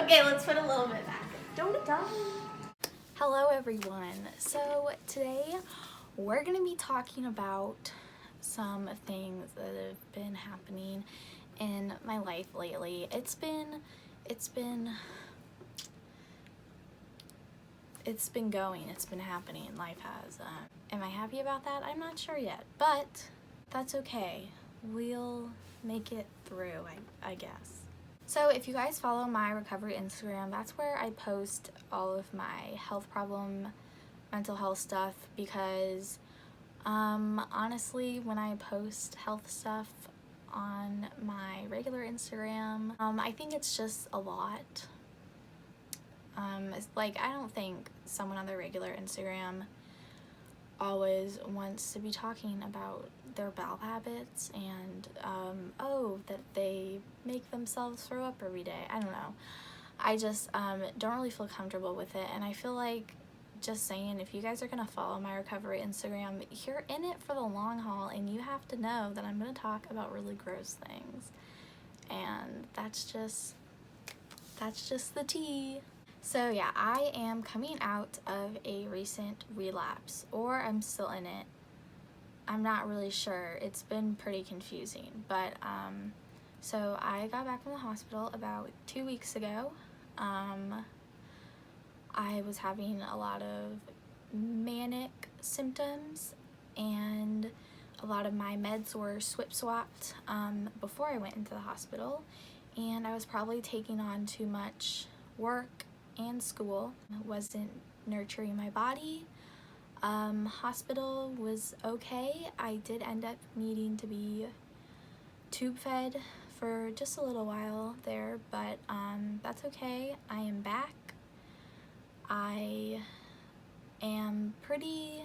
Okay, let's put a little bit back. Don't. Hello everyone. So today we're going to be talking about some things that have been happening in my life lately. It's been happening. Life has. Am I happy about that? I'm not sure yet, but that's okay. We'll make it through, I guess. So if you guys follow my recovery Instagram, that's where I post all of my health problem, mental health stuff, because honestly, when I post health stuff on my regular Instagram, I think it's just a lot. It's like, I don't think someone on their regular Instagram always wants to be talking about their bowel habits and that they make themselves throw up every day. I don't know. I just don't really feel comfortable with it, and I feel like just saying, if you guys are gonna follow my recovery Instagram, you're in it for the long haul, and you have to know that I'm gonna talk about really gross things, and that's just the tea. So yeah, I am coming out of a recent relapse, or I'm still in it. I'm not really sure. It's been pretty confusing, but so I got back from the hospital about 2 weeks ago. I was having a lot of manic symptoms, and a lot of my meds were swapped before I went into the hospital, and I was probably taking on too much work and school. Wasn't nurturing my body. Hospital was okay. I did end up needing to be tube fed for just a little while there, but that's okay. I am back. I am pretty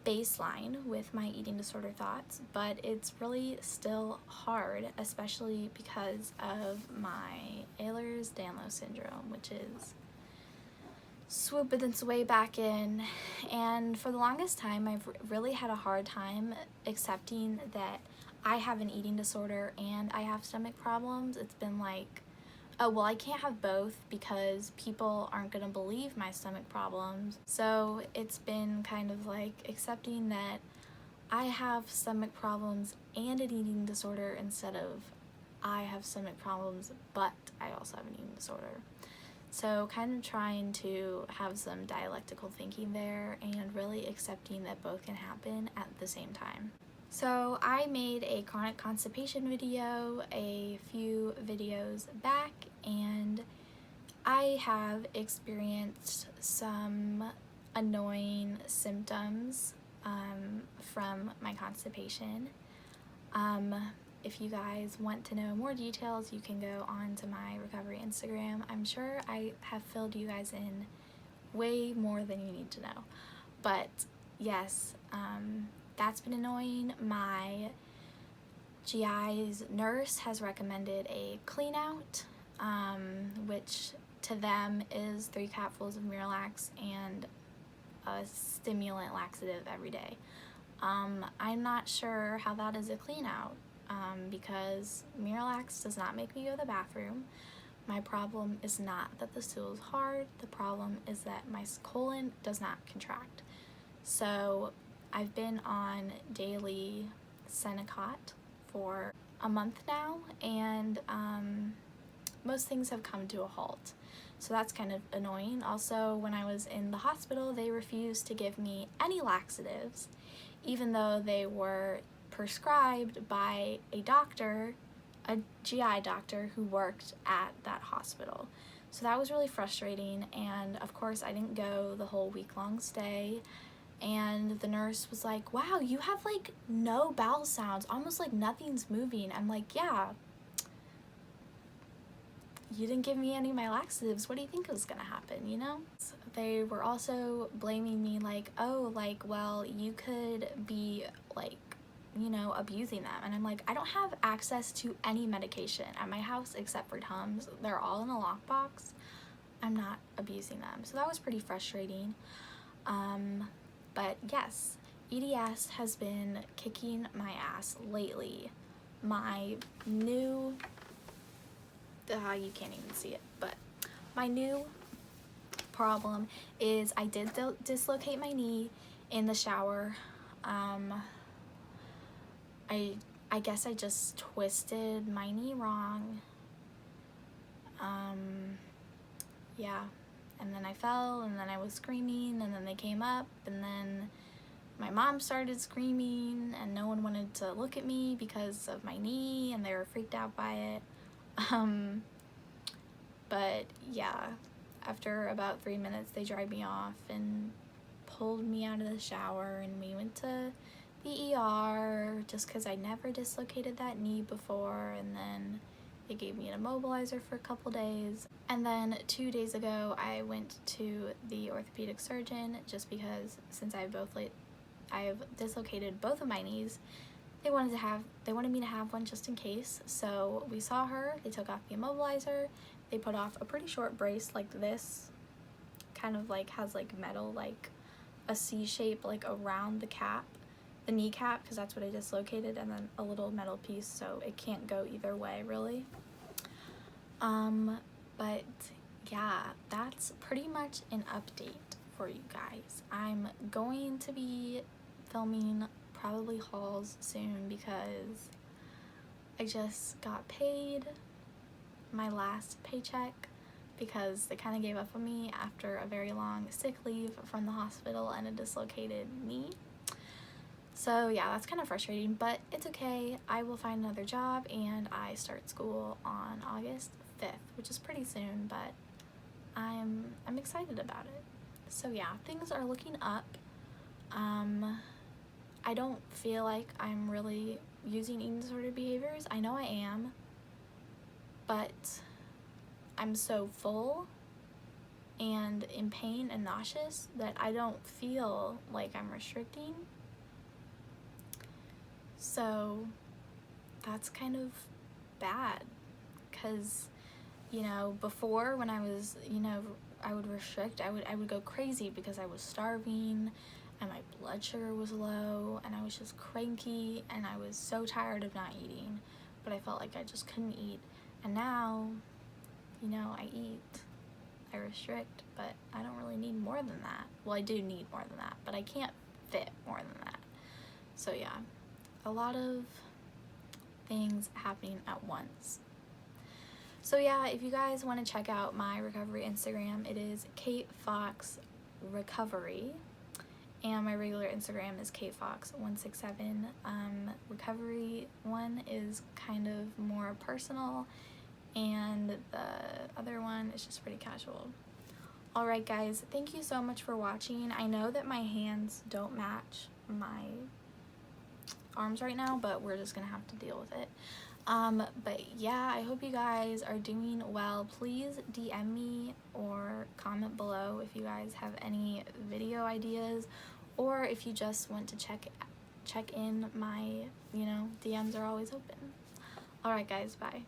baseline with my eating disorder thoughts, but it's really still hard, especially because of my Ehlers-Danlos syndrome, which is swooping its way back in. And for the longest time, I've really had a hard time accepting that I have an eating disorder and I have stomach problems. It's been like, oh, well, I can't have both because people aren't gonna believe my stomach problems. So it's been kind of like accepting that I have stomach problems and an eating disorder, instead of I have stomach problems but I also have an eating disorder. So kind of trying to have some dialectical thinking there and really accepting that both can happen at the same time. So I made a chronic constipation video a few videos back, and I have experienced some annoying symptoms from my constipation. If you guys want to know more details, you can go on to my recovery Instagram. I'm sure I have filled you guys in way more than you need to know. But yes, that's been annoying. My GI's nurse has recommended a clean out, which to them is 3 capfuls of Miralax and a stimulant laxative every day. I'm not sure how that is a clean out, because Miralax does not make me go to the bathroom. My problem is not that the stool is hard. The problem is that my colon does not contract. So I've been on daily Senecot for a month now, and most things have come to a halt. So that's kind of annoying. Also, when I was in the hospital, they refused to give me any laxatives, even though they were prescribed by a doctor, a GI doctor who worked at that hospital. So that was really frustrating, and of course I didn't go the whole week-long stay, and the nurse was like, wow, you have like no bowel sounds, almost like nothing's moving. I'm like, yeah, you didn't give me any of my laxatives. What do you think was gonna happen, you know? So they were also blaming me like, oh, like, well, you could be like, you know, abusing them. And I'm like, I don't have access to any medication at my house except for Tums. They're all in a lockbox. I'm not abusing them. So that was pretty frustrating. But yes, EDS has been kicking my ass lately. My new you can't even see it, but my new problem is I did dislocate my knee in the shower. I guess I just twisted my knee wrong. Yeah, and then I fell, and then I was screaming, and then they came up, and then my mom started screaming, and no one wanted to look at me because of my knee, and they were freaked out by it. But yeah, after about 3 minutes, they dried me off and pulled me out of the shower, and we went to the ER just because I never dislocated that knee before, and then they gave me an immobilizer for a couple days. And then 2 days ago, I went to the orthopedic surgeon just because since I've dislocated both of my knees, they wanted me to have one just in case. So we saw her, they took off the immobilizer, they put off a pretty short brace like this, kind of like has like metal, like a C shape like around the kneecap, because that's what I dislocated, and then a little metal piece so it can't go either way really. But yeah, that's pretty much an update for you guys. I'm going to be filming probably hauls soon because I just got paid my last paycheck because they kind of gave up on me after a very long sick leave from the hospital and a dislocated knee. So yeah, that's kind of frustrating, but it's okay. I will find another job, and I start school on August 5th, which is pretty soon, but I'm excited about it. So yeah, things are looking up. I don't feel like I'm really using eating disorder behaviors. I know I am, but I'm so full and in pain and nauseous that I don't feel like I'm restricting. So that's kind of bad, because, you know, before when I was, you know, I would restrict, I would go crazy because I was starving and my blood sugar was low and I was just cranky and I was so tired of not eating, but I felt like I just couldn't eat. And now, you know, I eat, I restrict, but I don't really need more than that. Well, I do need more than that, but I can't fit more than that. So yeah, a lot of things happening at once. So yeah, if you guys want to check out my recovery Instagram, it is Kate Fox Recovery, and my regular Instagram is katefox167. Recovery one is kind of more personal, and the other one is just pretty casual. Alright guys, thank you so much for watching. I know that my hands don't match my arms right now, but we're just gonna have to deal with it. But yeah, I hope you guys are doing well. Please DM me or comment below if you guys have any video ideas, or if you just want to check in. My, you know, DMs are always open. Alright guys, bye.